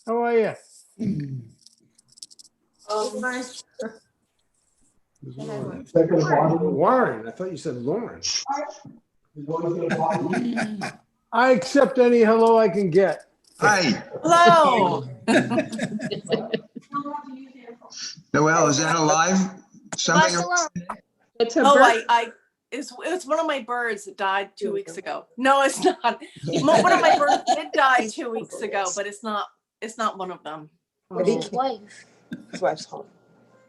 How are you? Warren. I thought you said Lauren. I accept any hello I can get. Hi, Hello. Noelle, is that alive? Something? It's a Oh, bird. it's one of my birds that died 2 weeks ago. No, it's not. One of my birds did die 2 weeks ago, but it's not one of them. But he can't. wife. His wife's home.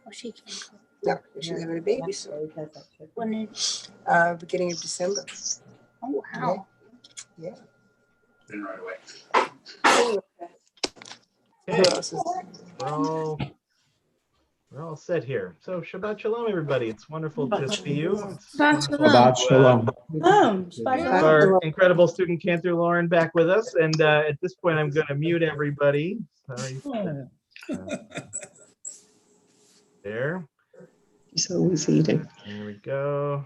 Oh, she can't go. No, she's having a baby soon. When it, Beginning of December. oh, wow. Yeah. Been right away. Who else is We're all set here. So Shabbat Shalom, everybody. It's wonderful to see you. It's Shabbat wonderful Shalom. to, our incredible student Cantor Lauren back with us. And at this point, I'm going to mute everybody. Sorry. There. He's always eating. There we go.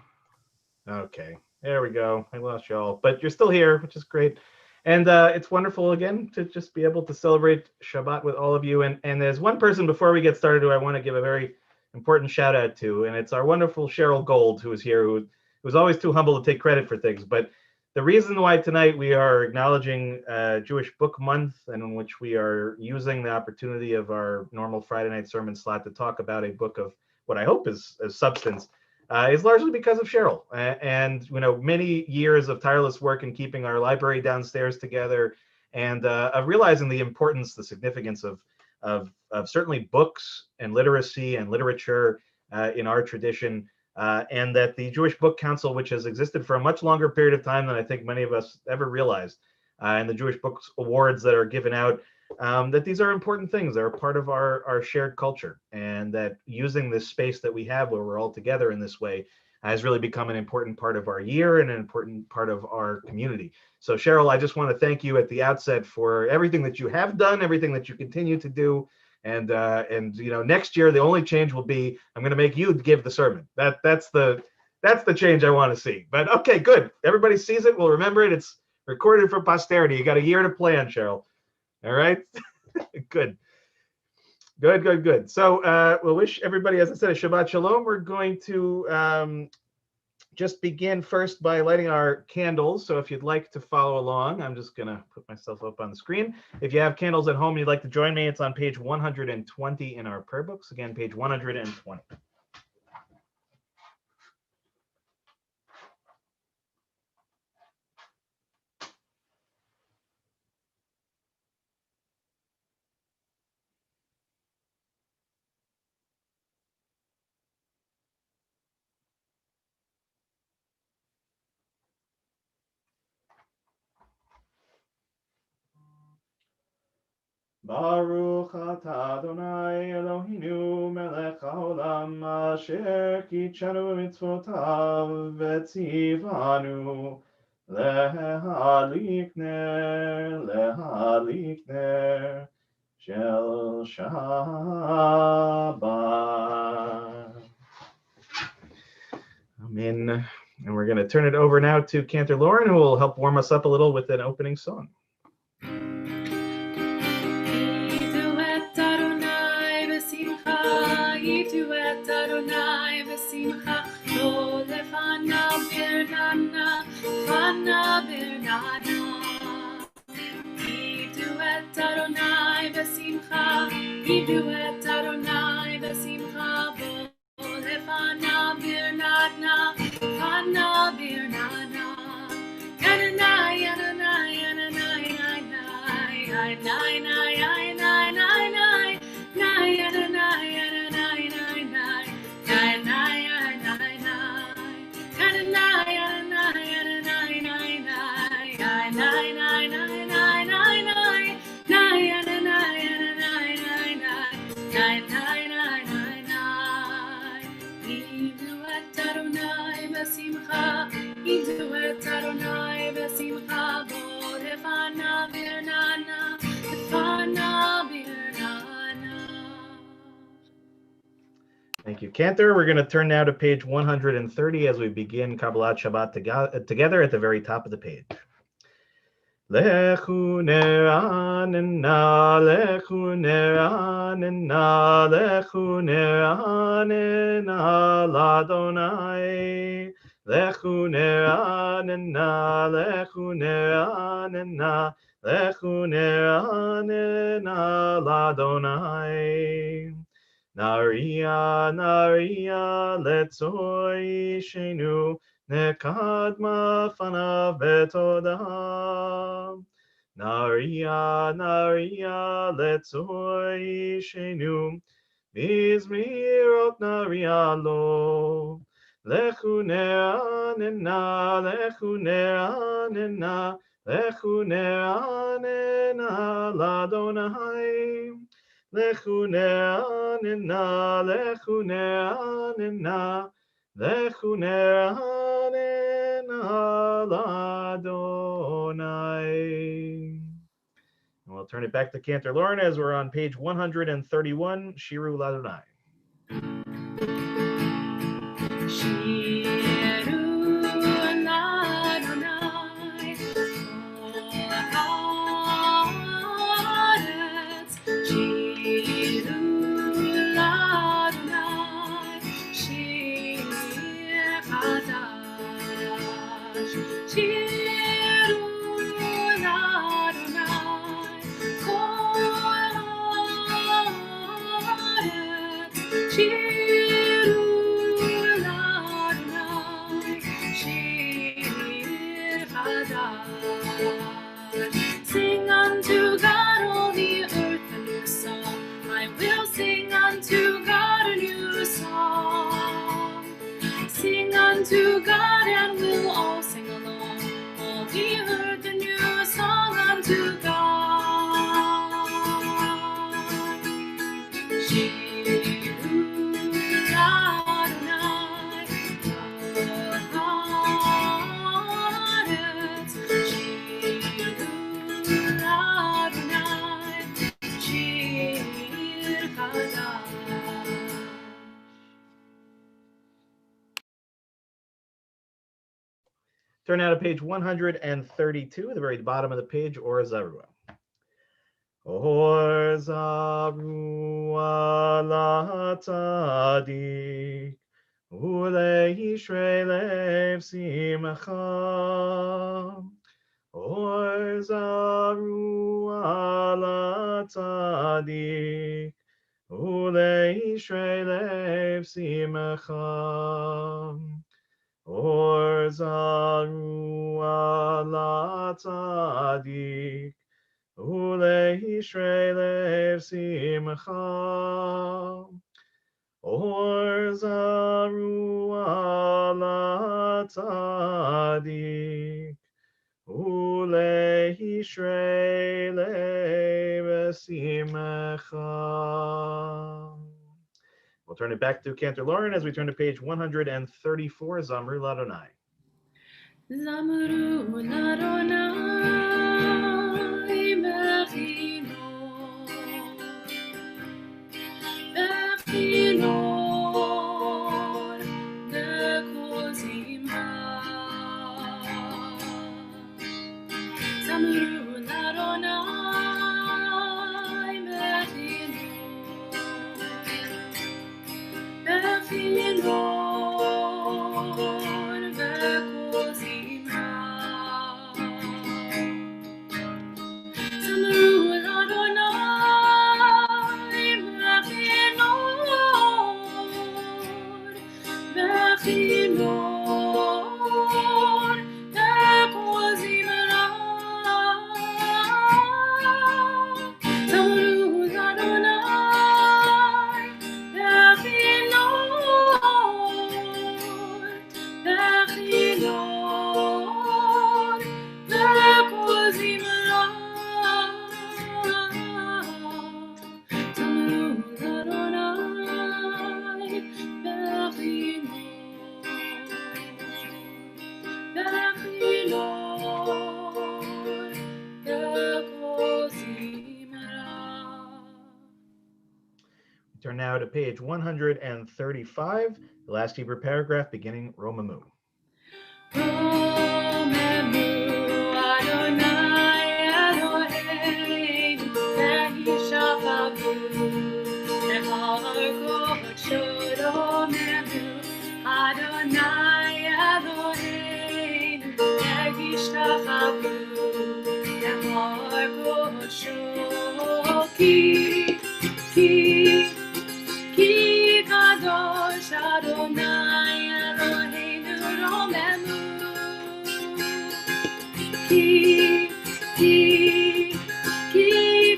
Okay. There we go. I lost y'all, but you're still here, which is great. And it's wonderful again to just be able to celebrate Shabbat with all of you. And there's one person before we get started who I want to give a very important shout out to, and it's our wonderful Cheryl Gold, who is here, who was always too humble to take credit for things. But the reason why tonight we are acknowledging Jewish Book Month, and in which we are using the opportunity of our normal Friday night sermon slot to talk about a book of what I hope is substance, is largely because of Cheryl and many years of tireless work in keeping our library downstairs together, and of realizing the importance, the significance of certainly books and literacy and literature in our tradition, and that the Jewish Book Council, which has existed for a much longer period of time than I think many of us ever realized, and the Jewish Books Awards that are given out, that these are important things. They're a part of our shared culture, and that using this space that we have where we're all together in this way has really become an important part of our year and an important part of our community. So Cheryl, I just want to thank you at the outset for everything that you have done, everything that you continue to do. And next year, the only change will be I'm going to make you give the sermon. That's the change I want to see. But okay, good. Everybody sees it. We'll remember it. It's recorded for posterity. You got a year to plan, Cheryl. All right. Good. So we'll wish everybody, as I said, a Shabbat Shalom. We're going to just begin first by lighting our candles. So if you'd like to follow along, I'm just going to put myself up on the screen. If you have candles at home and you'd like to join me, it's on page 120 in our prayer books. Again, page 120. Baruch atah Adonai Eloheinu melech haolam asher kitshanu mitzvotav v'tzivanu lehadlik ner shel Shabbat. Amen. And we're going to turn it over now to Cantor Lauren, who will help warm us up a little with an opening song. Thank you, Cantor. We're going to turn now to page 130 as we begin Kabbalat Shabbat together at the very top of the page. Lechu neranena, lechu neranena, lechu neranena, ladonai. Lechu neranena, lechu neranena, lechu neranena, ladonai. Naria, naria, letzoi shenu, nekadma fanav betoda. Naria, naria, letzoi shenu, mizmirot naria lo. Lechu neranena, lechu neranena, lechu neranena, ladonai. Lechu neranena, lechu neranena, lechu neranena, ladonai. And we'll turn it back to Cantor Lauren as we're on page 131, Shiru Ladonai. Shiru Ladonai, Haaretz. Shiru Ladonai, Shir Chadash. Shiru Ladonai, Kol Haaretz. Shiru Sing unto God, all the earth, a new song. I will sing unto God a new song. Sing unto God, and we'll all sing along. All the earth, a new song unto God. Shiru Adonai, Haaretz. Shiru Adonai, Shir Chadash. Turn now to page 132, the very bottom of the page, Or Zarua. Or Zarua la tzadik, uleishrei lev simcha. Or Zarua la tzadik, uleishrei lev simcha. Or Zarua la tzadik, uleishrei lev simcha. Or Zarua la tzadik, uleishrei lev simcha. We'll turn it back to Cantor Lauren as we turn to page 134, Zamru Ladonai. Zamru Ladonai Bechino, Bechino Dekozimha. Zamru Ladonai Bechino, Bechino Dekozimha. Zamru Adonai Bechinor, Bechinor Dekozimra. Zamru Adonai Bechinor, Bechinor Dekozimra. Turn now to page 135, the last Hebrew paragraph beginning Romamu. Romemu Adonai כי קדוש אדוני אלוהינו רוממו. כי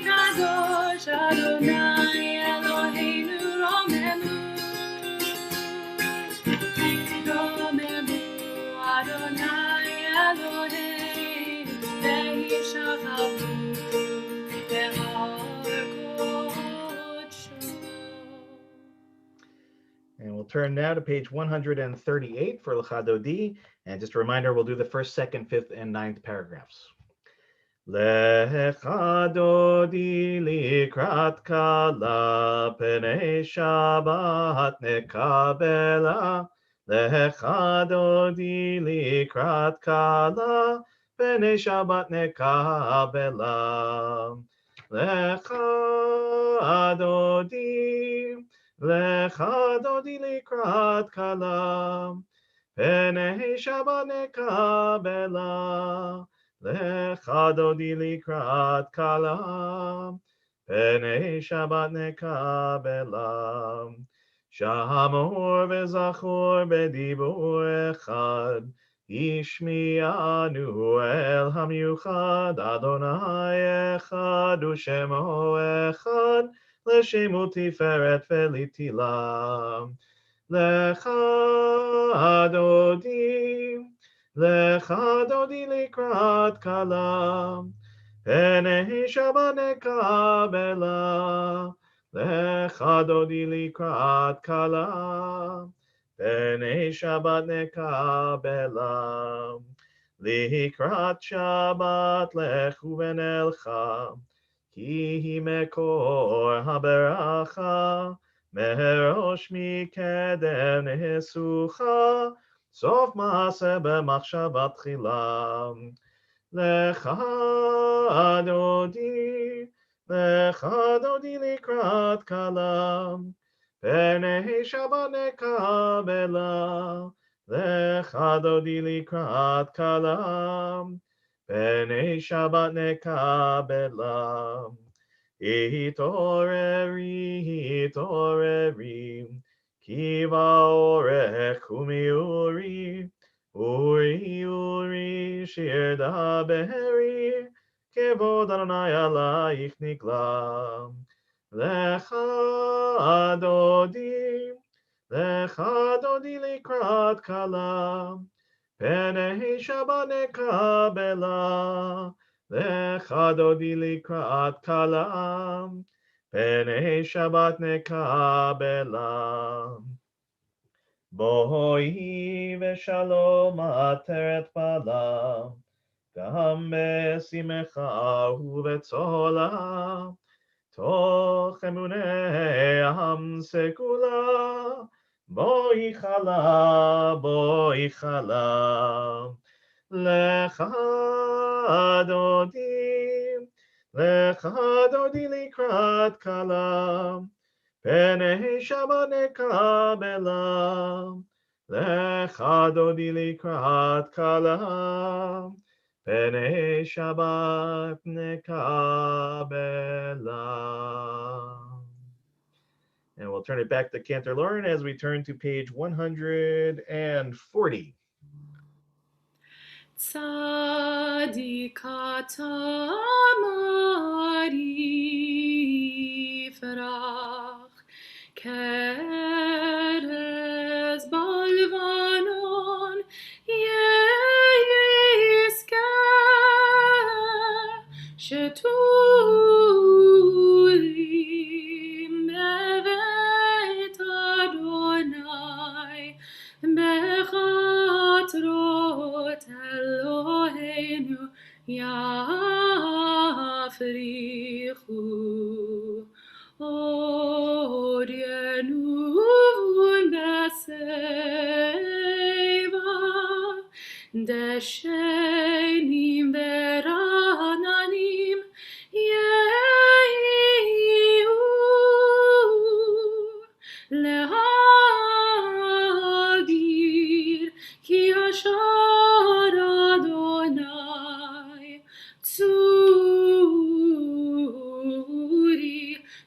קדוש אדוני אלוהינו רוממו. רוממו אדוני אלוהינו וישחררו בהר קודשו. And we'll turn now to page 138 for Lecha Dodi. And just a reminder, we'll do the first, second, fifth, and ninth paragraphs. Lecha Dodi likrat kala penei Shabbat nekabela. Lecha Dodi likrat kala penei Shabbat nekabela. Lecha Dodi likrat kala penei Shabbat nekabela. Lecha Dodi likrat kala penei Shabbat nekabela. Shamor v'zachor b'dibur echad Ishmi'anu el hamiuchad Adonai echad u'shemo echad L'shemu tiferet v'litilam. Lecha Dodi likrat kala penei Shabbat nekabela. Lecha Dodi likrat kala penei Shabbat nekabela. Likrat Shabbat lechu v'nelcha ki hi mekor haberacha merosh mikedem nesucha sof maaseh b'machshavat tchila. Lecha Dodi likrat kala penei Shabbat nekabela. Lecha Dodi likrat kala penei Shabbat nekabela. Hitoreri ki va'orech umiuri uri shir daberi kevod Adonai alayich nigla. Lecha Dodi likrat kala penei Shabbat nekabela. Lecha Dodi likrat kala penei Shabbat nekabela. Boi v'shalom ateret pala gam b'simecha u'v'tzola toch emunei am segula. Boi chala Lecha Dodi likrat kala penei Shabbat nekabela. Lecha Dodi likrat kala penei Shabbat nekabela. And we'll turn it back to Cantor Lauren as we turn to page 140. Tzadikata Mari Frach Keres Balvanon Yeska Sheturim Bevet Adonai Bechatrot Eloheinu Yafrichu Oryenu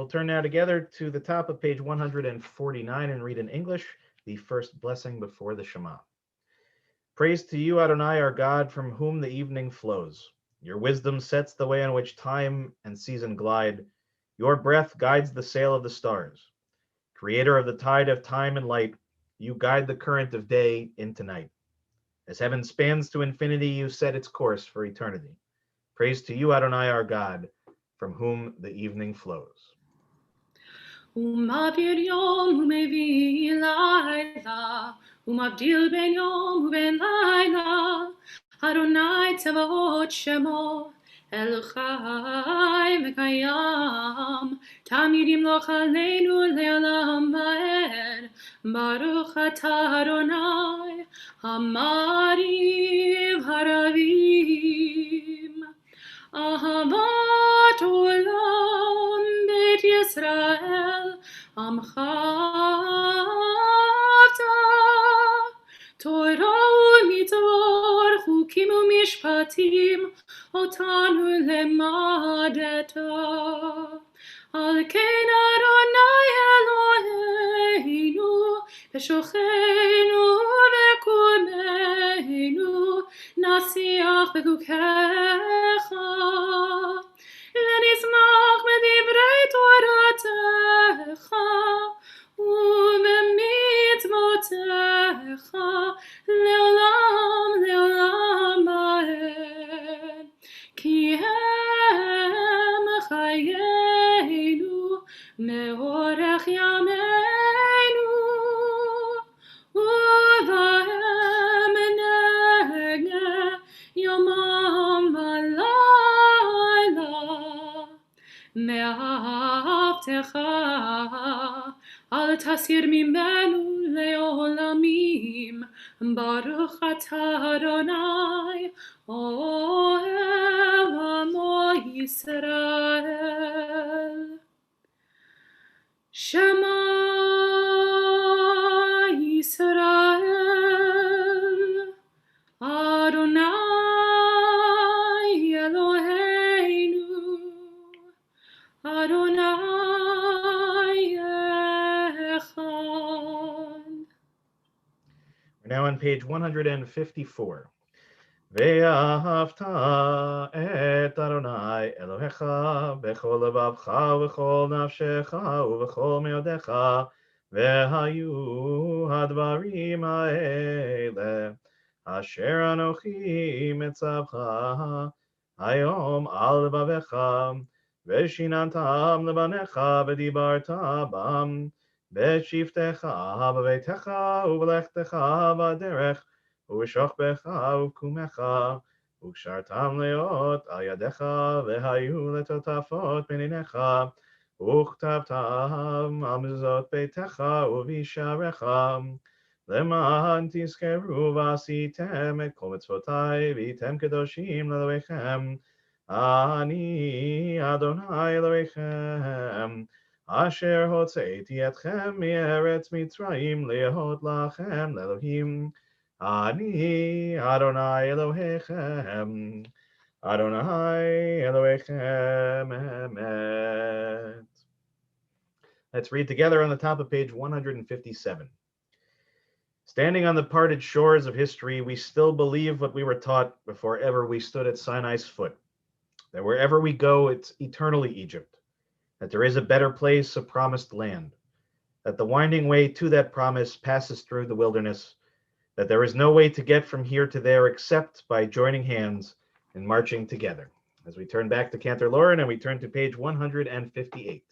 We'll turn now together to the top of page 149 and read in English the first blessing before the Shema. Praise to you, Adonai, our God, from whom the evening flows. Your wisdom sets the way on which time and season glide. Your breath guides the sail of the stars. Creator of the tide of time and light, you guide the current of day into night. As heaven spans to infinity, you set its course for eternity. Praise to you, Adonai, our God, from whom the evening flows. ומעביר יום ומביא לילה, ומבדיל בין יום ובין לילה, אדוני צבאות שמו, אל חי וקיים, תמיד ימלוך עלינו לעולם ועד, ברוך אתה אדוני, המעריב הרבים. אהבת עולם בית ישראל, עמך אהבת, תורה ומצוות, חוקים ומשפטים, אותנו למדת. על כן אדוני אלוהינו, בשוכנו וקומנו, נשיח בחוקיך, ונשמח בדברי תורתך, ובמצוותיך, לעולם לעולם ועד. כי הם חיינו, מאורך ימינו, ובהם נהנה יומם ולילה. מאהבתך אל תסיר ממנו לעולמים, ברוך אתה אדוני, אוהב עמו ישראל. שמע ישראל We're now on page 154. ואהבת את אדוני אלוהיך בכל לבבך ובכל נפשך ובכל מאודיך, והיו הדברים האלה אשר אנוכי מצווך היום על לבביך, ושיננתם לבניך ודיברת בם בשבתך בביתך ובלכתך בדרך ובשוכבך ובקומך, וקשרתם להיות על ידיך, והיו לטוטפות בין עיניך, וכתבתם על מזוזות ביתך ובשעריך, למען תזכרו ועשיתם את כל מצוותיי, והייתם קדושים לאלוהיכם. אני אדוני אלוהיכם, אשר הוצאתי אתכם מארץ מצרים להיות לכם לאלוהים. אני אדוני אלוהיכם, Adonai Elohechem Emet. Let's read together on the top of page 157. Standing on the parted shores of history, we still believe what we were taught before ever we stood at Sinai's foot, that wherever we go, it's eternally Egypt, that there is a better place, a promised land, that the winding way to that promise passes through the wilderness, that there is no way to get from here to there except by joining hands and marching together. As we turn back to Cantor Lauren and we turn to page 158.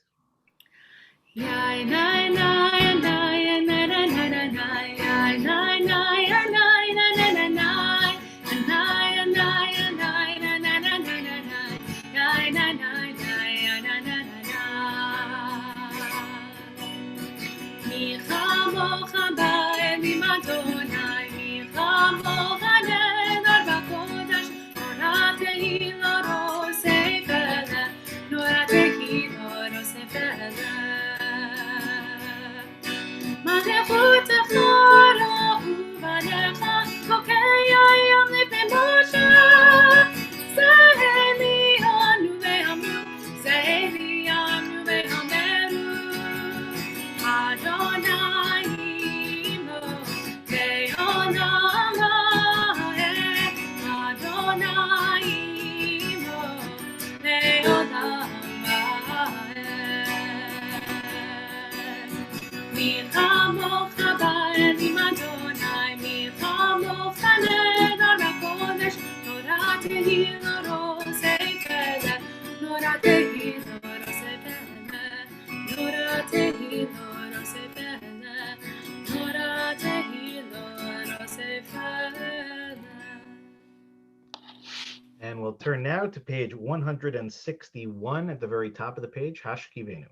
And we'll turn now to page 161 at the very top of the page, Hashkivenu.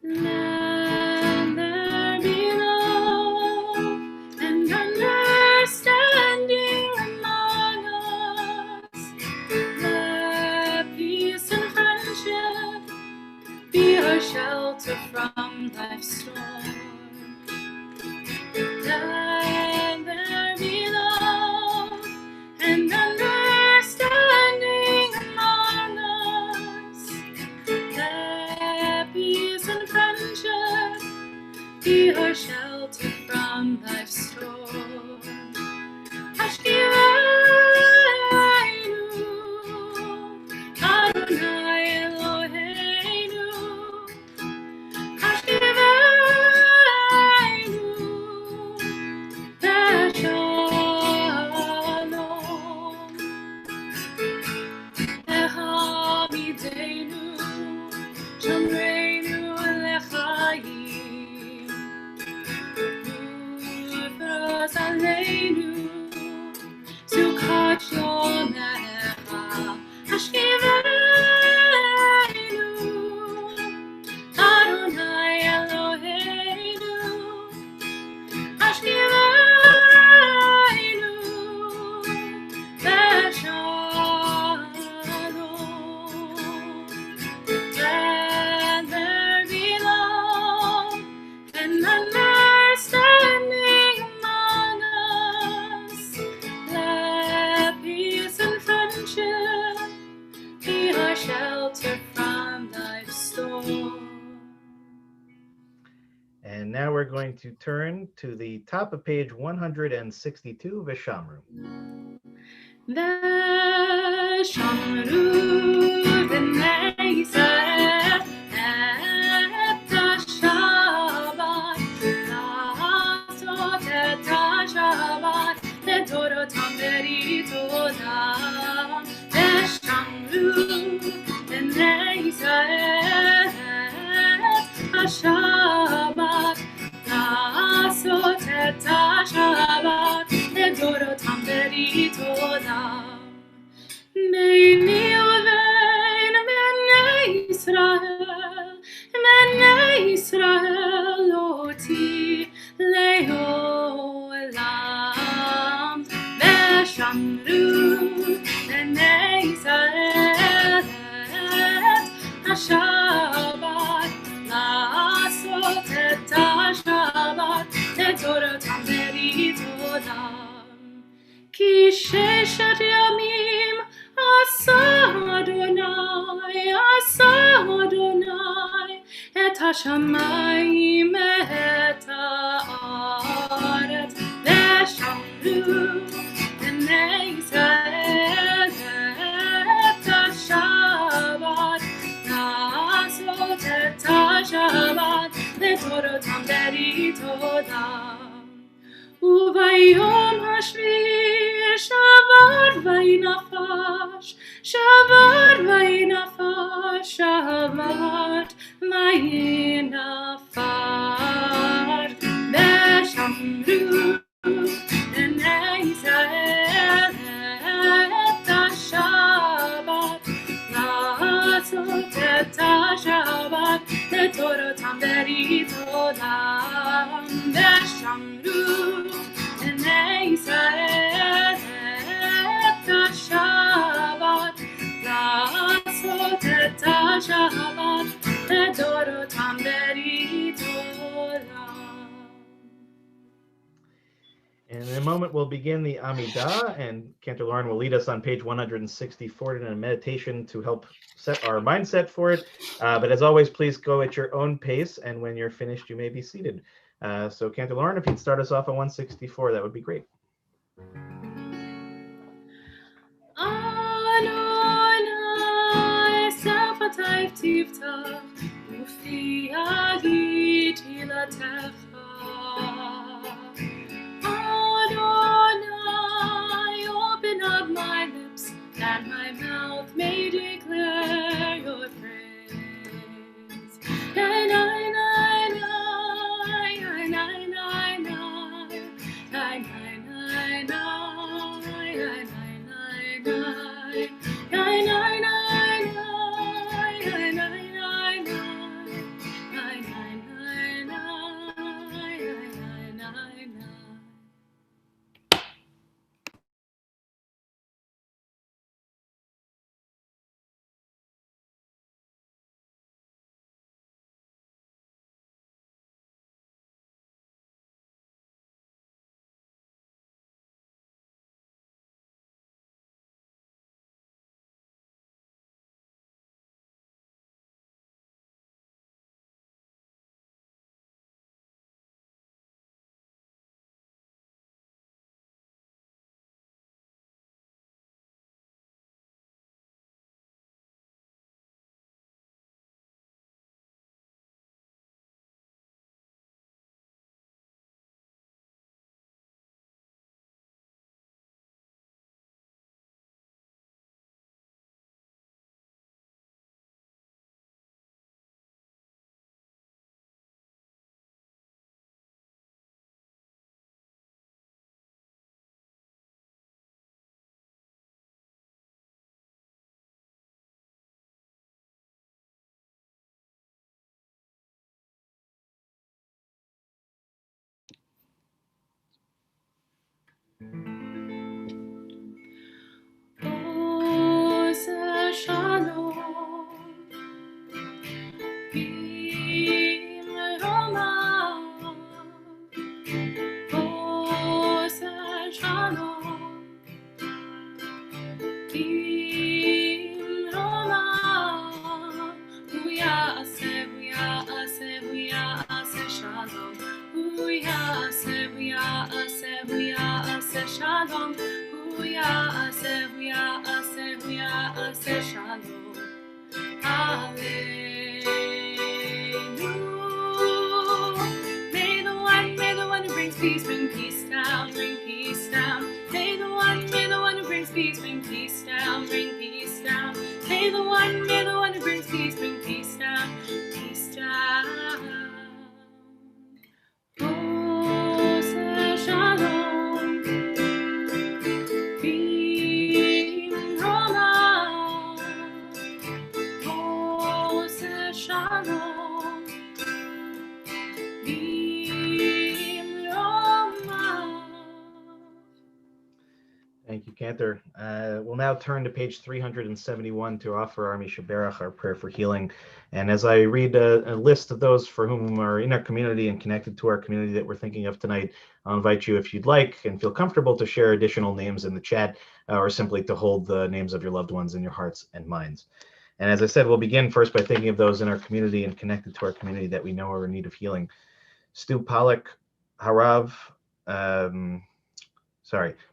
Let there be love and understanding among us. Let peace and friendship be our shelter from life's storm. Let there be love and understanding among us. Let peace and friendship be our shelter from life's storm. Hashkivenu, Adonai Eloheinu. Hashkivenu, Shalom. Ehamidenu, Shamreinu Lechaim. Ufros Aleinu, Sukkot Yomecha. Hashkivenu, Adonai Eloheinu. Hashkivenu, Shalom. Let there be love and understanding among And now we're going to turn to the top of page 162, Vishamru. ושמרו בני ישראל את השבת, לעשות את השבת לדורותם ברית עולם. ושמרו בני ישראל את השבת, לעשות את השבת לדורותם ברית עולם. ביני ובין בני ישראל אותי לעולם. ושמרו בני ישראל את השבת, לעשות את השבת לדורותם ברית עולם. כי ששת ימים עשה אדוני את השמיים את הארץ. ושמרו בני ישראל את השבת, לעשות את השבת לדורותם ברית עולם. וביום השביעי שבר וינפש, שבת וינפש. ושמרו בני ישראל את השבת, לעשות את השבת לדורותם ברית עולם. ושמרו בני ישראל את השבת, לעשות את השבת לדורותם ברית עולם. And in a moment, we'll begin the Amidah, and Cantor Lauren will lead us on page 164 in a meditation to help set our mindset for it. But as always, please go at your own pace, and when you're finished, you may be seated. So Cantor Lauren, if you'd start us off on 164, that would be great. Adonai שפתיי תפתח ופי יגיד תהילתך. Adonai, open up my lips, that my mouth may declare your praise. Nai, nai, nai, nai, nai, nai, nai, nai, nai, nai, nai, nai, nai, nai, nai. ya'aseh shalom. Hu ya'aseh shalom. Alleluia. May the one who brings peace bring peace down, bring peace down. May the one who brings peace bring peace down, bring peace down. May the one who brings peace bring peace down, peace down. Oseh shalom, b'roma. Oseh shalom, b'roma. Thank you, Cantor. We'll now turn to page 371 to offer Army Shaberach, our prayer for healing. And as I read a list of those for whom are in our community and connected to our community that we're thinking of tonight, I'll invite you, if you'd like and feel comfortable, to share additional names in the chat or simply to hold the names of your loved ones in your hearts and minds. And as I said, we'll begin first by thinking of those in our community and connected to our community that we know are in need of healing. Stu Pollack, Harav,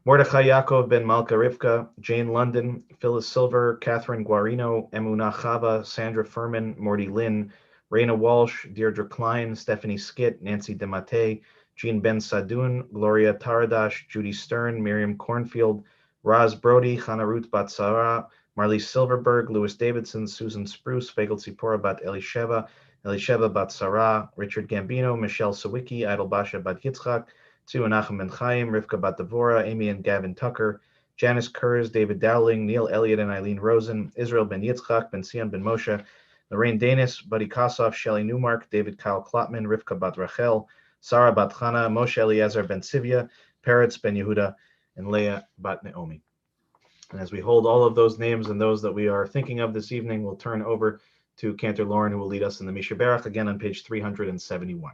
Mordechai Yaakov ben Malka Rivka, Jane London, Phyllis Silver, Catherine Guarino, Emunah Chava, Sandra Furman, Morty Lynn, Raina Walsh, Deirdre Klein, Stephanie Skitt, Nancy DeMate, Jean Ben Sadoun, Gloria Taradash, Judy Stern, Miriam Cornfield, Raz Brody, Hannah Ruth Batsara, Marlise Silverberg, Louis Davidson, Susan Spruce, Fagel Tzipora Bat Elisheva, Elisheva Bat Sarah, Richard Gambino, Michelle Sawicki, Idle Basha Bat Yitzchak, Tzu Menachem Ben Chaim, Rivka Bat Devora, Amy and Gavin Tucker, Janice Kurz, David Dowling, Neil Elliott and Eileen Rosen, Israel Ben Yitzchak, Ben Sion Ben Moshe, Lorraine Danis, Buddy Kosoff, Shelley Newmark, David Kyle Klotman, Rivka Bat Rachel, Sarah Bat Chana, Moshe Eliezer Ben Sivya, Peretz Ben Yehuda, and Leah Bat Naomi. And as we hold all of those names and those that we are thinking of this evening, we'll turn over to Cantor Lauren, who will lead us in the Misha Berach again on page 371.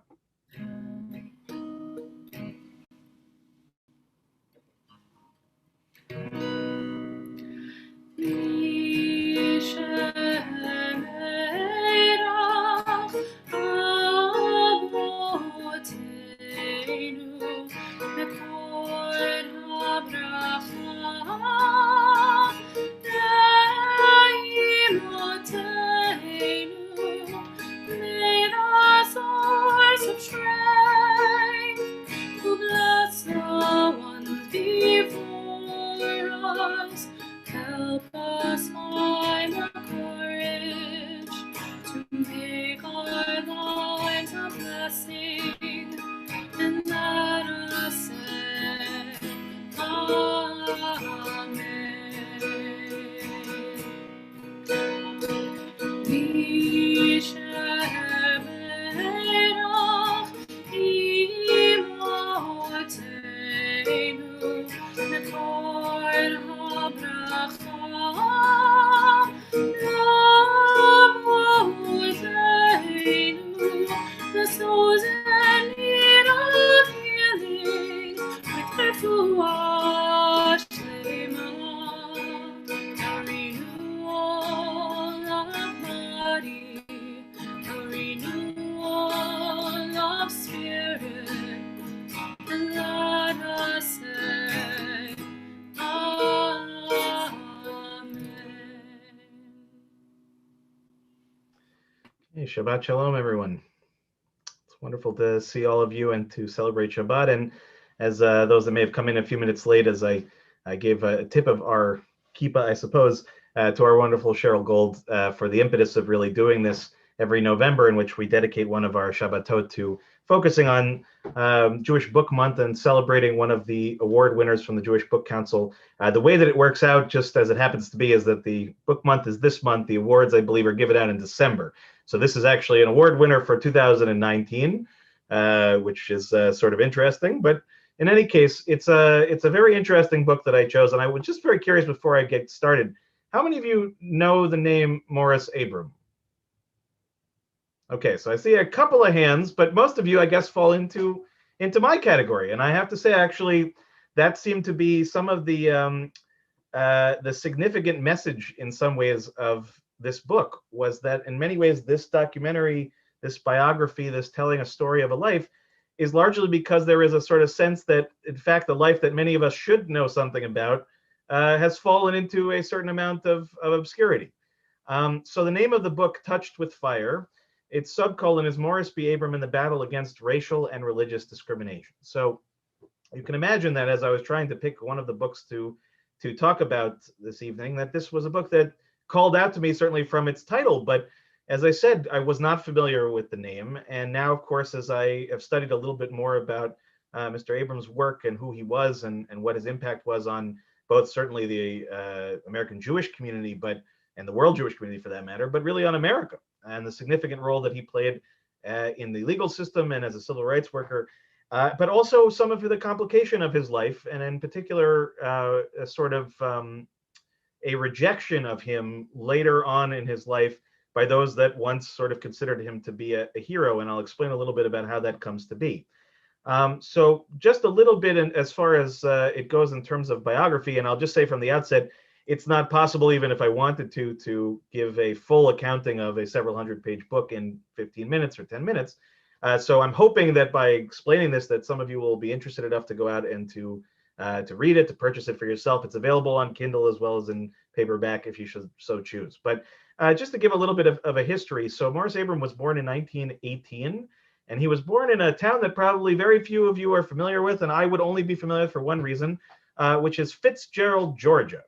Help us find the courage to make our lives a blessing, and let us say Amen. Misheberach imotenu mekor habracha lavotenu, the souls in need of healing, with refuah shlema, a renewal of body, a renewal of spirit, and let us say Amen. Hey, Shabbat Shalom, everyone. It's wonderful to see all of you and to celebrate Shabbat. And as those that may have come in a few minutes late, as I gave a tip of our kippah, I suppose, to our wonderful Cheryl Gold for the impetus of really doing this every November, in which we dedicate one of our Shabbatot to focusing on Jewish Book Month and celebrating one of the award winners from the Jewish Book Council. The way that it works out, just as it happens to be, is that the Book Month is this month. The awards, I believe, are given out in December. So this is actually an award winner for 2019, which is sort of interesting. But in any case, it's a very interesting book that I chose. And I was just very curious before I get started, how many of you know the name Morris Abram? Okay, so I see a couple of hands, but most of you, I guess, fall into my category. And I have to say, actually, that seemed to be some of the significant message in some ways of this book, was that in many ways, this documentary, this biography, this telling a story of a life, is largely because there is a sort of sense that, in fact, the life that many of us should know something about has fallen into a certain amount of obscurity. So the name of the book, Touched with Fire, its subcolon is Morris B. Abram in the Battle Against Racial and Religious Discrimination. So you can imagine that as I was trying to pick one of the books to talk about this evening, that this was a book that called out to me, certainly from its title. But as I said, I was not familiar with the name. And now, of course, as I have studied a little bit more about Mr. Abrams' work and who he was and what his impact was on both certainly the American Jewish community, and the world Jewish community for that matter, but really on America and the significant role that he played in the legal system and as a civil rights worker, but also some of the complication of his life, and in particular, a sort of a rejection of him later on in his life by those that once sort of considered him to be a hero. And I'll explain a little bit about how that comes to be. So just a little bit as far as it goes in terms of biography, and I'll just say from the outset, it's not possible, even if I wanted to give a full accounting of a several hundred-page book in 15 minutes or 10 minutes. So I'm hoping that by explaining this, that some of you will be interested enough to go out and to read it, to purchase it for yourself. It's available on Kindle as well as in paperback if you should so choose. But just to give a little bit of a history. So Morris Abram was born in 1918, and he was born in a town that probably very few of you are familiar with, and I would only be familiar with for one reason, which is Fitzgerald, Georgia.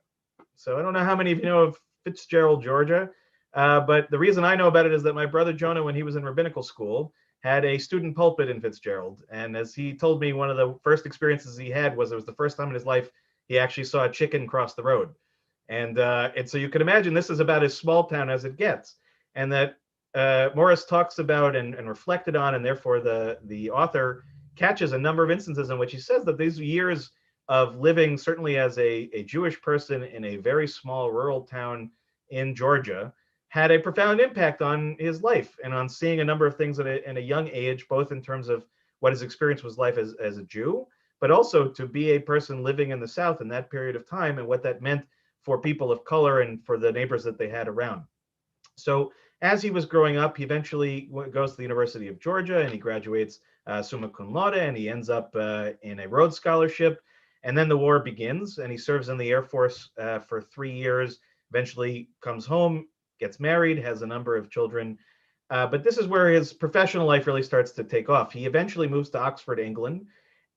So I don't know how many of you know of Fitzgerald, Georgia, but the reason I know about it is that my brother Jonah, when he was in rabbinical school, had a student pulpit in Fitzgerald. And as he told me, one of the first experiences he had was it was the first time in his life he actually saw a chicken cross the road. And so you can imagine this is about as small town as it gets. And that Morris talks about and reflected on, and therefore the author catches a number of instances in which he says that these years of living, certainly as a Jewish person in a very small rural town in Georgia, had a profound impact on his life and on seeing a number of things in a young age, both in terms of what his experience was life as a Jew, but also to be a person living in the South in that period of time and what that meant for people of color and for the neighbors that they had around. So as he was growing up, he eventually goes to the University of Georgia and he graduates summa cum laude, and he ends up in a Rhodes Scholarship. And then the war begins, and he serves in the Air Force for 3 years, eventually comes home, gets married, has a number of children. But this is where his professional life really starts to take off. He eventually moves to Oxford, England,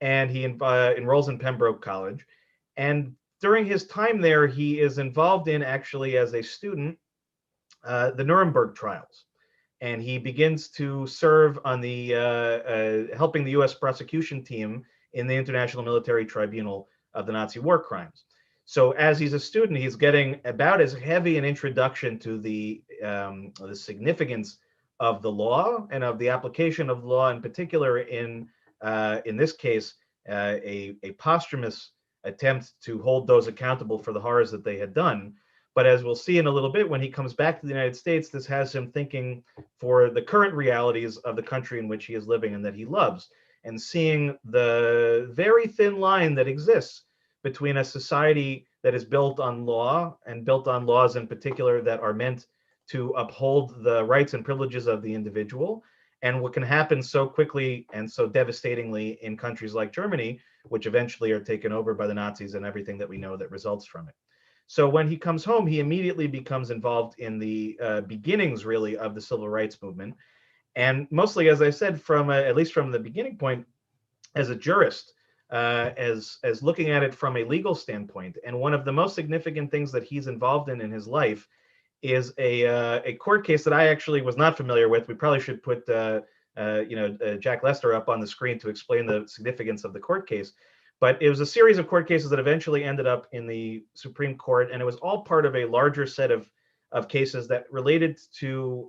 and he enrolls in Pembroke College. And during his time there, he is involved in, actually as a student, the Nuremberg trials. And he begins to serve on the helping the US prosecution team in the International Military Tribunal of the Nazi war crimes. So as he's a student, he's getting about as heavy an introduction to the significance of the law and of the application of law, in particular in this case, a posthumous attempt to hold those accountable for the horrors that they had done. But as we'll see in a little bit, when he comes back to the United States, this has him thinking for the current realities of the country in which he is living and that he loves, and seeing the very thin line that exists between a society that is built on law and built on laws in particular that are meant to uphold the rights and privileges of the individual, and what can happen so quickly and so devastatingly in countries like Germany, which eventually are taken over by the Nazis and everything that we know that results from it. So when he comes home, he immediately becomes involved in the beginnings, really, of the civil rights movement. And mostly, as I said, from at least from the beginning point, as a jurist, as looking at it from a legal standpoint. And one of the most significant things that he's involved in his life is a court case that I actually was not familiar with. We probably should put Jack Lester up on the screen to explain the significance of the court case. But it was a series of court cases that eventually ended up in the Supreme Court, and it was all part of a larger set of cases that related to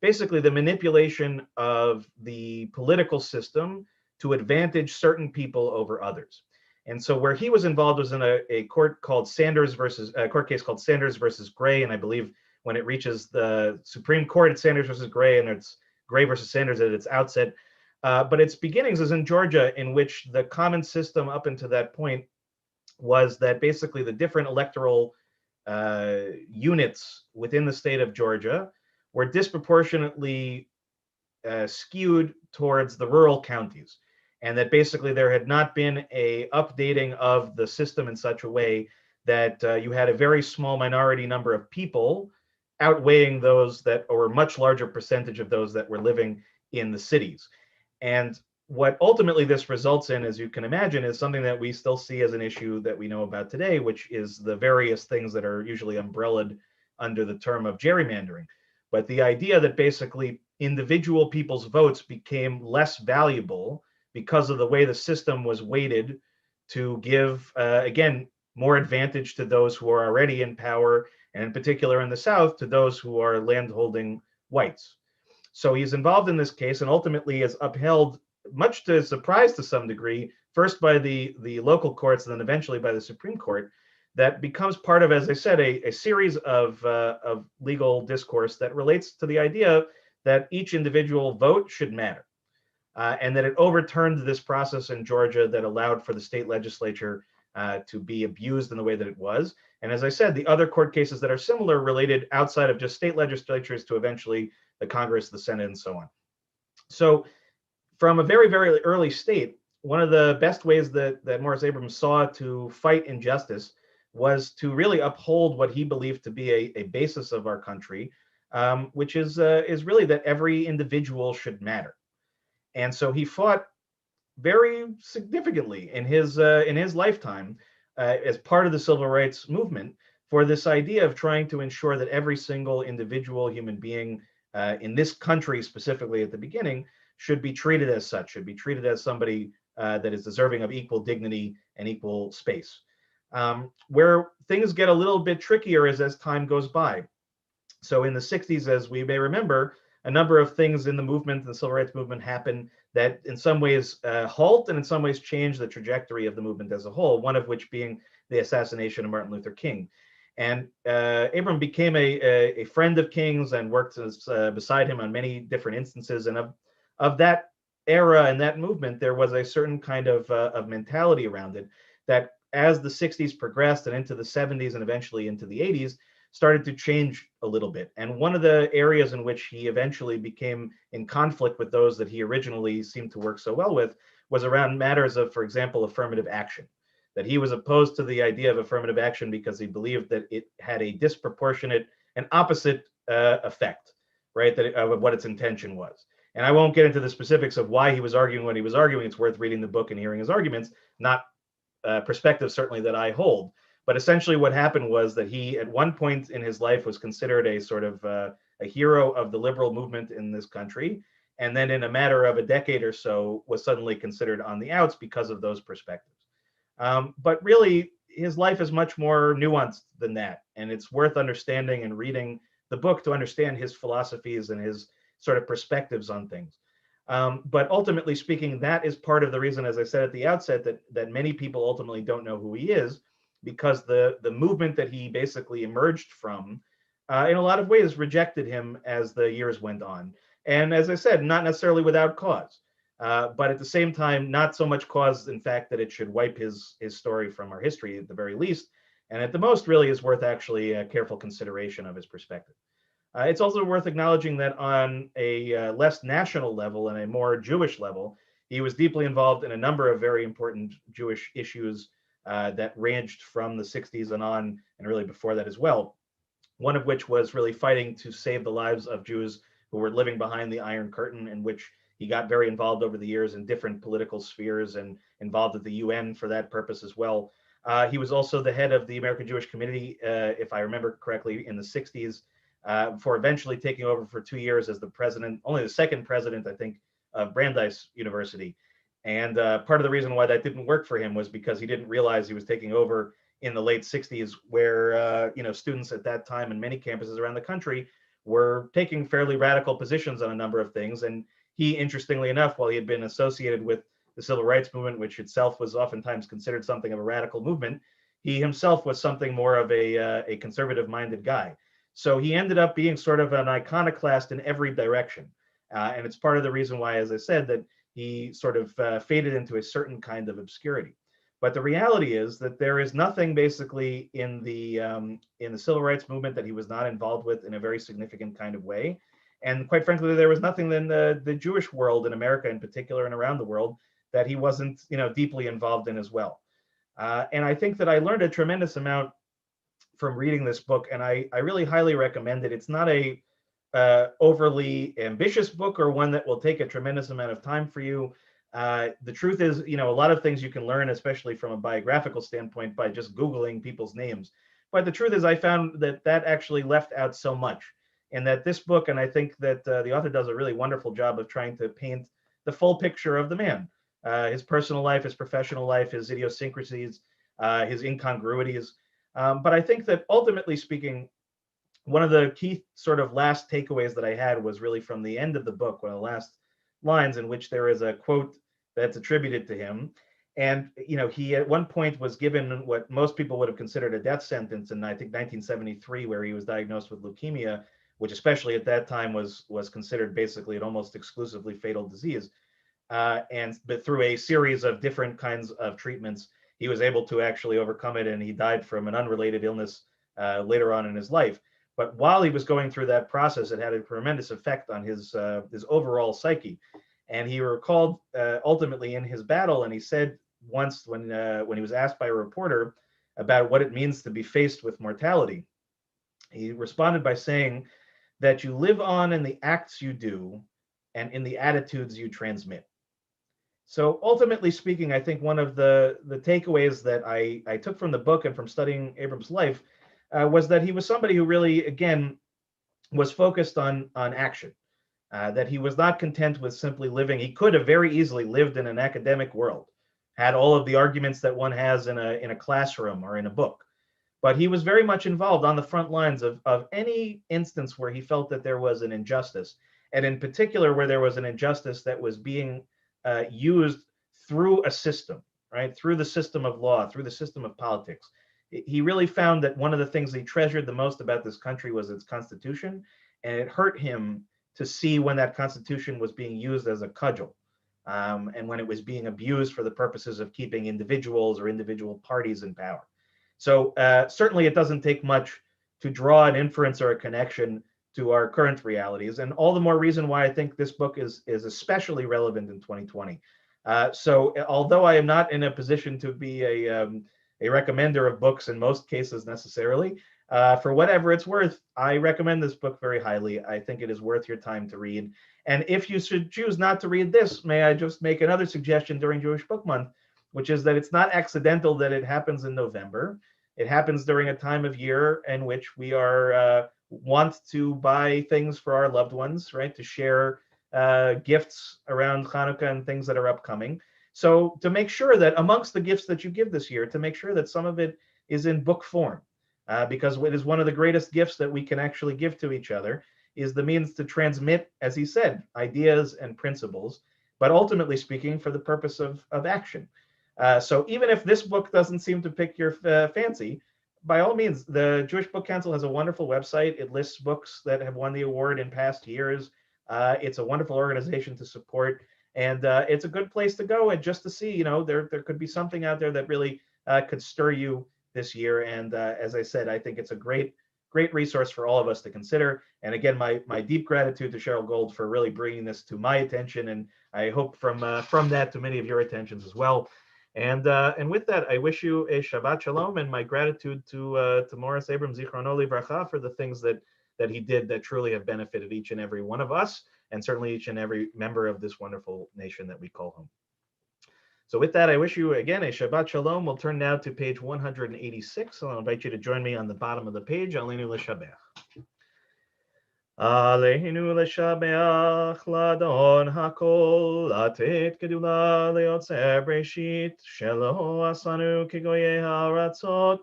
basically the manipulation of the political system to advantage certain people over others. And so where he was involved was in a court called court case called Sanders versus Gray. And I believe when it reaches the Supreme Court, it's Sanders versus Gray, and it's Gray versus Sanders at its outset. But its beginnings is in Georgia, in which the common system up until that point was that basically the different electoral units within the state of Georgia were disproportionately skewed towards the rural counties, and that basically there had not been a updating of the system in such a way that you had a very small minority number of people outweighing those that, or a much larger percentage of those that were living in the cities. And what ultimately this results in, as you can imagine, is something that we still see as an issue that we know about today, which is the various things that are usually umbrellaed under the term of gerrymandering. But the idea that basically individual people's votes became less valuable because of the way the system was weighted to give, again, more advantage to those who are already in power, and in particular in the South, to those who are landholding whites. So he's involved in this case and ultimately is upheld, much to his surprise to some degree, first by the local courts and then eventually by the Supreme Court, that becomes part of, as I said, a series of legal discourse that relates to the idea that each individual vote should matter. And that it overturned this process in Georgia that allowed for the state legislature to be abused in the way that it was. And as I said, the other court cases that are similar related outside of just state legislatures to eventually the Congress, the Senate, and so on. So from a very, very early state, one of the best ways that Morris Abrams saw to fight injustice was to really uphold what he believed to be a basis of our country, which is really that every individual should matter. And so he fought very significantly in his lifetime as part of the civil rights movement for this idea of trying to ensure that every single individual human being in this country, specifically at the beginning, should be treated as such, should be treated as somebody that is deserving of equal dignity and equal space. Where things get a little bit trickier is as time goes by. So in the 60s, as we may remember, a number of things in the movement, the civil rights movement, happen that in some ways halt and in some ways change the trajectory of the movement as a whole, one of which being the assassination of Martin Luther King. And Abram became a friend of King's and worked beside him on many different instances. And of that era and that movement, there was a certain kind of mentality around it that as the 60s progressed and into the 70s and eventually into the 80s, started to change a little bit. And one of the areas in which he eventually became in conflict with those that he originally seemed to work so well with was around matters of, for example, affirmative action. That he was opposed to the idea of affirmative action because he believed that it had a disproportionate and opposite effect, right, of what its intention was. And I won't get into the specifics of why he was arguing what he was arguing. It's worth reading the book and hearing his arguments, not perspective certainly that I hold. But essentially what happened was that he, at one point in his life, was considered a sort of a hero of the liberal movement in this country. And then in a matter of a decade or so, was suddenly considered on the outs because of those perspectives. But really, his life is much more nuanced than that. And it's worth understanding and reading the book to understand his philosophies and his sort of perspectives on things. But ultimately speaking, that is part of the reason, as I said at the outset, that many people ultimately don't know who he is, because the movement that he basically emerged from, in a lot of ways, rejected him as the years went on. And as I said, not necessarily without cause, but at the same time, not so much cause, in fact, that it should wipe his story from our history at the very least. And at the most, really is worth actually a careful consideration of his perspective. It's also worth acknowledging that on a less national level and a more Jewish level, he was deeply involved in a number of very important Jewish issues that ranged from the 60s and on, and really before that as well. One of which was really fighting to save the lives of Jews who were living behind the Iron Curtain, in which he got very involved over the years in different political spheres and involved at the UN for that purpose as well. He was also the head of the American Jewish Committee, if I remember correctly, in the 60s, before eventually taking over for 2 years as the president, only the second president, I think, of Brandeis University. And part of the reason why that didn't work for him was because he didn't realize he was taking over in the late 60s, where students at that time in many campuses around the country were taking fairly radical positions on a number of things. And he, interestingly enough, while he had been associated with the civil rights movement, which itself was oftentimes considered something of a radical movement, he himself was something more of a conservative-minded guy. So he ended up being sort of an iconoclast in every direction. And it's part of the reason why, as I said, that he sort of faded into a certain kind of obscurity. But the reality is that there is nothing basically in the civil rights movement that he was not involved with in a very significant kind of way. And quite frankly, there was nothing in the Jewish world in America in particular and around the world that he wasn't, deeply involved in as well. And I think that I learned a tremendous amount from reading this book, and I really highly recommend it. It's not a overly ambitious book or one that will take a tremendous amount of time for you. The truth is, a lot of things you can learn, especially from a biographical standpoint, by just Googling people's names. But the truth is, I found that actually left out so much. And that this book, and I think that the author does a really wonderful job of trying to paint the full picture of the man, his personal life, his professional life, his idiosyncrasies, his incongruities. But I think that ultimately speaking, one of the key sort of last takeaways that I had was really from the end of the book, one of the last lines in which there is a quote that's attributed to him. And, he at one point was given what most people would have considered a death sentence in, I think, 1973, where he was diagnosed with leukemia, which especially at that time was considered basically an almost exclusively fatal disease. But through a series of different kinds of treatments, he was able to actually overcome it, and he died from an unrelated illness later on in his life. But while he was going through that process, it had a tremendous effect on his overall psyche. And he recalled ultimately in his battle, and he said once when he was asked by a reporter about what it means to be faced with mortality, he responded by saying that you live on in the acts you do and in the attitudes you transmit. So ultimately speaking, I think one of the takeaways that I took from the book and from studying Abram's life was that he was somebody who really, again, was focused on action, that he was not content with simply living. He could have very easily lived in an academic world, had all of the arguments that one has in a classroom or in a book. But he was very much involved on the front lines of any instance where he felt that there was an injustice, and in particular where there was an injustice that was being used through a system, right? Through the system of law, through the system of politics. He really found that one of the things he treasured the most about this country was its constitution, and it hurt him to see when that constitution was being used as a cudgel, and when it was being abused for the purposes of keeping individuals or individual parties in power. So certainly it doesn't take much to draw an inference or a connection to our current realities, and all the more reason why I think this book is especially relevant in 2020. So although I am not in a position to be a recommender of books in most cases necessarily, for whatever it's worth, I recommend this book very highly. I think it is worth your time to read. And if you should choose not to read this, may I just make another suggestion during Jewish Book Month, which is that it's not accidental that it happens in November. It happens during a time of year in which we are want to buy things for our loved ones, right? To share gifts around Hanukkah and things that are upcoming. So to make sure that amongst the gifts that you give this year, to make sure that some of it is in book form, because it is one of the greatest gifts that we can actually give to each other, is the means to transmit, as he said, ideas and principles, but ultimately speaking for the purpose of action. So even if this book doesn't seem to pick your fancy, by all means, the Jewish Book Council has a wonderful website. It lists books that have won the award in past years. It's a wonderful organization to support, and it's a good place to go and just to see, there could be something out there that really could stir you this year. And as I said, I think it's a great resource for all of us to consider. And again, my deep gratitude to Cheryl Gold for really bringing this to my attention, and I hope from that to many of your attentions as well. And with that, I wish you a Shabbat Shalom, and my gratitude to Morris Abram Zichrono Livracha for the things that he did that truly have benefited each and every one of us, and certainly each and every member of this wonderful nation that we call home. So with that, I wish you again a Shabbat Shalom. We'll turn now to page 186. I'll invite you to join me on the bottom of the page. Aleinu l'shabech. Aleinu l'shabech ladon hakol, latet gedula leotzer breshit, shelo asanu kigoye haratzot,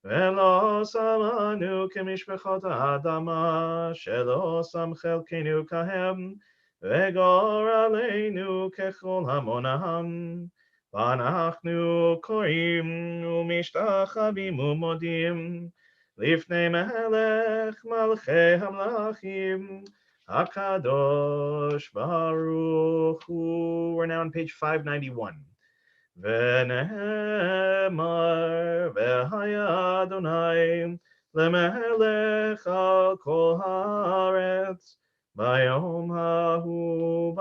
velo samanu kemishpechot adama, shelo sam chelkenu kahem, vegor aleinu kechol hamonaham. ואנחנו קוראים ומשתחווים ומודים לפני מלך מלכי המלכים הקדוש ברוך הוא. We're now on page 591. ונאמר והיה אדוני למלך על כל הארץ Bayom hahu,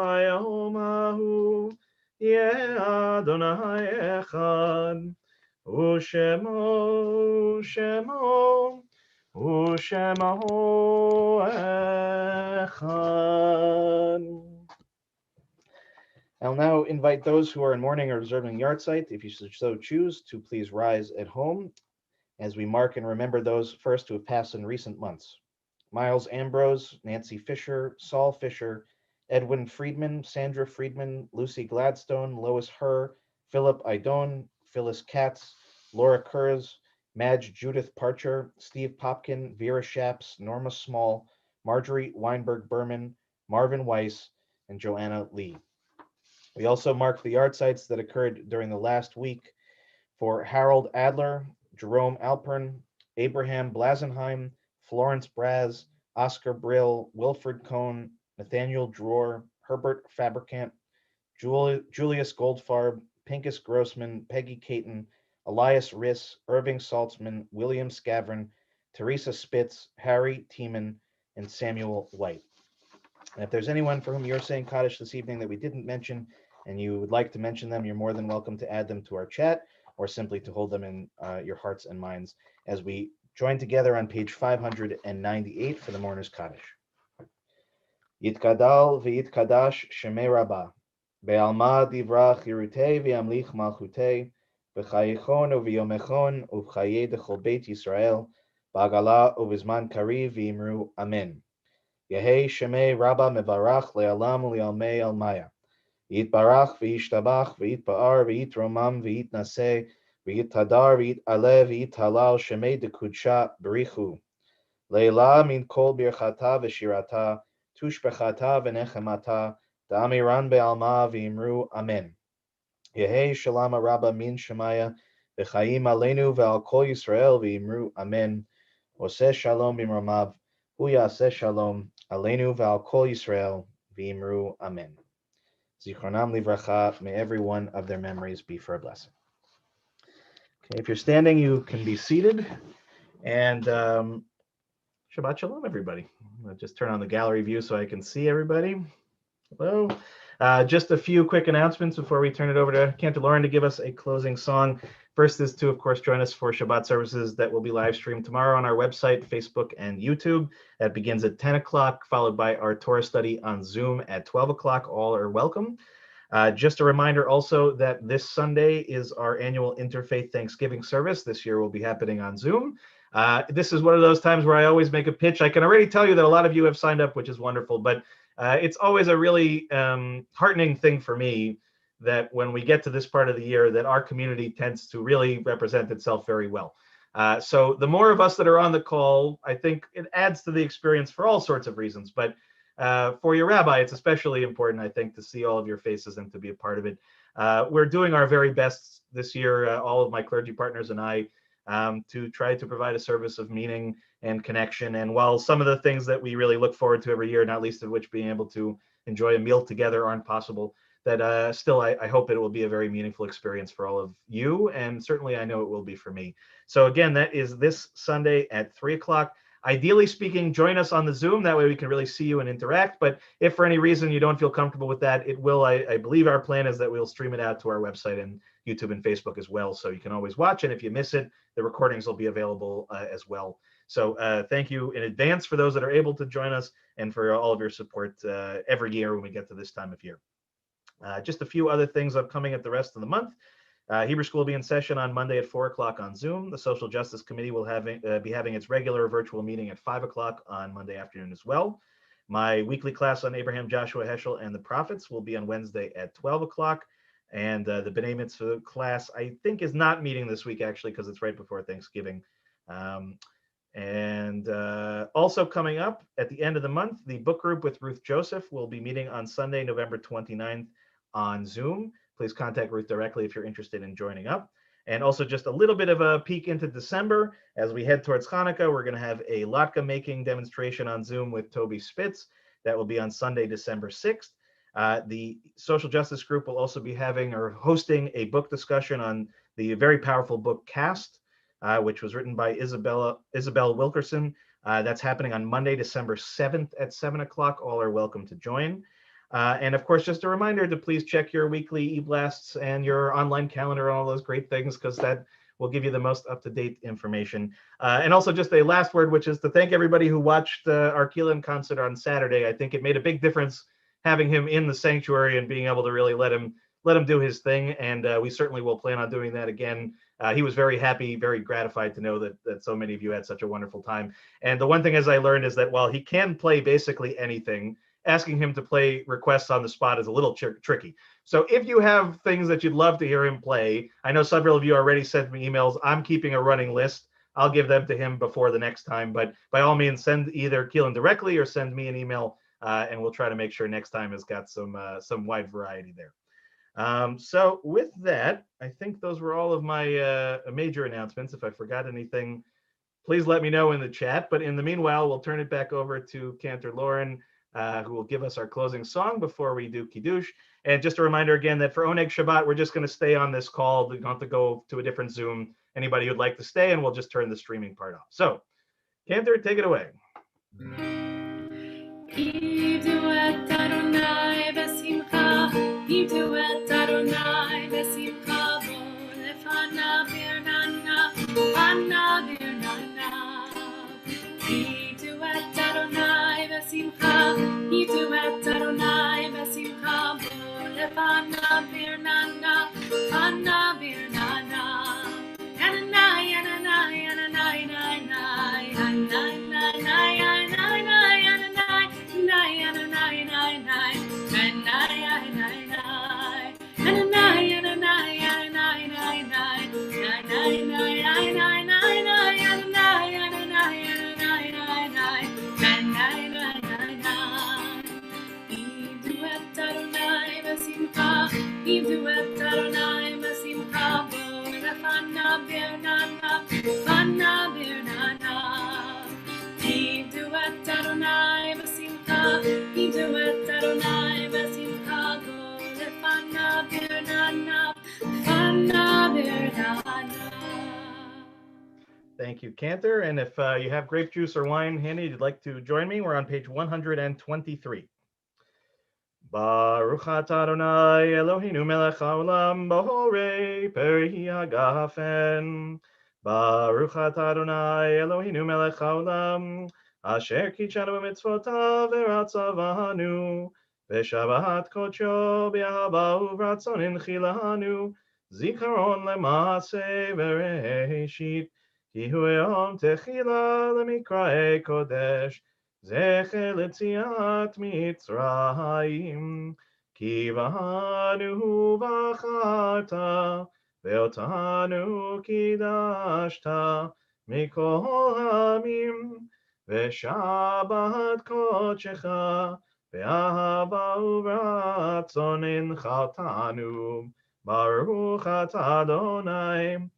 Yeh Adonai echad, Ushemo, Ushemo echad. I'll now invite those who are in mourning or observing yahrzeit, if you so choose, to please rise at home as we mark and remember those first who have passed in recent months. Miles Ambrose, Nancy Fisher, Saul Fisher, Edwin Friedman, Sandra Friedman, Lucy Gladstone, Lois Herr, Philip Idon, Phyllis Katz, Laura Kurz, Madge Judith Parcher, Steve Popkin, Vera Shaps, Norma Small, Marjorie Weinberg Berman, Marvin Weiss, and Joanna Lee. We also mark the yahrzeits that occurred during the last week for Harold Adler, Jerome Alpern, Abraham Blasenheim, Florence Braz, Oscar Brill, Wilfred Cohn, Nathaniel Dror, Herbert Fabricant, Julius Goldfarb, Pincus Grossman, Peggy Caton, Elias Riss, Irving Saltzman, William Scavron, Teresa Spitz, Harry Tiemann, and Samuel White. And if there's anyone for whom you're saying Kaddish this evening that we didn't mention and you would like to mention them, you're more than welcome to add them to our chat or simply to hold them in your hearts and minds as we join together on page 598 for the Mourner's Kaddish. Yitkadal v'yitkadash shemei Rabbah, be'alma divra chirutei v'yamlich malchutei, v'chayichon u'v'yomechon u'v'chayei dechol beit Yisrael, ba'agala u'v'zman kariv v'imru amen. Yehei shemei Rabbah mevarach le'alam u'le'almei almaya. Yitbarach v'yishtabach v'yitba'ar v'yitromam v'yitnaseh v'yitadar v'yit'aleh v'yithalal shemei dekudsha b'richu. Leila min kol birchata v'shirata tushbechata v'nechemata da'amiran be'alma v'imru amen. Yehei shalom rabba min shemaya v'chayim aleinu ve'al kol Yisrael v'imru amen. Oseh shalom b'mromav hu yaseh shalom aleinu ve'al kol Yisrael v'imru amen. Zichronam livracha, may every one of their memories be for a blessing. Okay, if you're standing, you can be seated. And Shabbat Shalom, everybody. I'll just turn on the gallery view so I can see everybody. Hello. Just a few quick announcements before we turn it over to Cantor Lauren to give us a closing song. First is to, of course, join us for Shabbat services that will be live streamed tomorrow on our website, Facebook, and YouTube. That begins at 10 o'clock, followed by our Torah study on Zoom at 12 o'clock. All are welcome. Just a reminder also that this Sunday is our annual Interfaith Thanksgiving service. This year will be happening on Zoom. This is one of those times where I always make a pitch. I can already tell you that a lot of you have signed up, which is wonderful, but it's always a really heartening thing for me that when we get to this part of the year that our community tends to really represent itself very well. So the more of us that are on the call, I think it adds to the experience for all sorts of reasons. But for your rabbi, it's especially important, I think, to see all of your faces and to be a part of it. We're doing our very best this year, all of my clergy partners and I, to try to provide a service of meaning and connection. And while some of the things that we really look forward to every year, not least of which being able to enjoy a meal together, aren't possible, that still I hope it will be a very meaningful experience for all of you. And certainly I know it will be for me. So again, that is this Sunday at 3 o'clock. Ideally speaking, join us on the Zoom. That way we can really see you and interact. But if for any reason you don't feel comfortable with that, it will, I believe our plan is that we'll stream it out to our website and YouTube and Facebook as well. So you can always watch. And if you miss it, the recordings will be available as well. So thank you in advance for those that are able to join us and for all of your support every year when we get to this time of year. Just a few other things upcoming at the rest of the month. Hebrew School will be in session on Monday at 4 o'clock on Zoom. The Social Justice Committee will be having its regular virtual meeting at 5 o'clock on Monday afternoon as well. My weekly class on Abraham, Joshua, Heschel, and the Prophets will be on Wednesday at 12 o'clock. And the B'nai Mitzvah class, I think, is not meeting this week, actually, because it's right before Thanksgiving. Also coming up at the end of the month, the book group with Ruth Joseph will be meeting on Sunday, November 29th on Zoom. Please contact Ruth directly if you're interested in joining up. And also just a little bit of a peek into December. As we head towards Hanukkah, we're going to have a latke making demonstration on Zoom with Toby Spitz. That will be on Sunday, December 6th. The Social Justice Group will also be having or hosting a book discussion on the very powerful book Caste, which was written by Isabel Wilkerson. That's happening on Monday, December 7th at 7 o'clock. All are welcome to join. And of course, just a reminder to please check your weekly e-blasts and your online calendar and all those great things, because that will give you the most up-to-date information. And also just a last word, which is to thank everybody who watched our Keelan concert on Saturday. I think it made a big difference having him in the sanctuary and being able to really let him do his thing. And we certainly will plan on doing that again. He was very happy, very gratified to know that so many of you had such a wonderful time. And the one thing, as I learned, is that while he can play basically anything, asking him to play requests on the spot is a little tricky. So if you have things that you'd love to hear him play, I know several of you already sent me emails. I'm keeping a running list. I'll give them to him before the next time. But by all means, send either Keelan directly or send me an email, and we'll try to make sure next time has got some wide variety there. So with that, I think those were all of my major announcements. If I forgot anything, please let me know in the chat. But in the meanwhile, we'll turn it back over to Cantor Lauren, who will give us our closing song before we do Kiddush. And just a reminder again that for Oneg Shabbat, we're just going to stay on this call. We don't have to go to a different Zoom. Anybody who'd like to stay, and we'll just turn the streaming part off. So, Cantor, take it away. עבדו את אדוני בשמחה, עבדו את אדוני בשמחה, בוא לפניו ברננה, פניו ברננה. עבדו את אדוני בשמחה, עבדו את אדוני בשמחה, בוא לפניו ברננה, פניו ברננה. Ananai, Ananai, Ananai, Ananai, Ananai, Ananai, Thank you, Cantor. And if you have grape juice or wine handy, you'd like to join me, we're on page 123. Baruch atah Adonai Eloheinu melech haolam b'horei peri hagafen. Baruch atah Adonai Eloheinu melech haolam asher kitshanu b'mitzvotav v'ratzavanu v'shabbat kodsho b'ahava uvratzon inchilanu zikaron le'maaseh v'reishit ki hu yom techila lemikrae kodesh Zecher letziat Mitzrayim, ki v'hanu v'acharta, ve'otanu kidashta, mikol ha'amim, ve'shabbat kodshecha, ve'ahava uvratzon inchaltanu, baruch atah Adonai,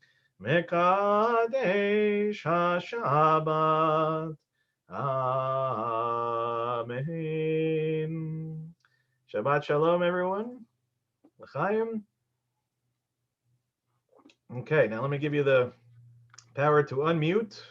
mekadesh ha'shabbat. Amen. Shabbat shalom, everyone. L'chaim. Okay, now let me give you the power to unmute.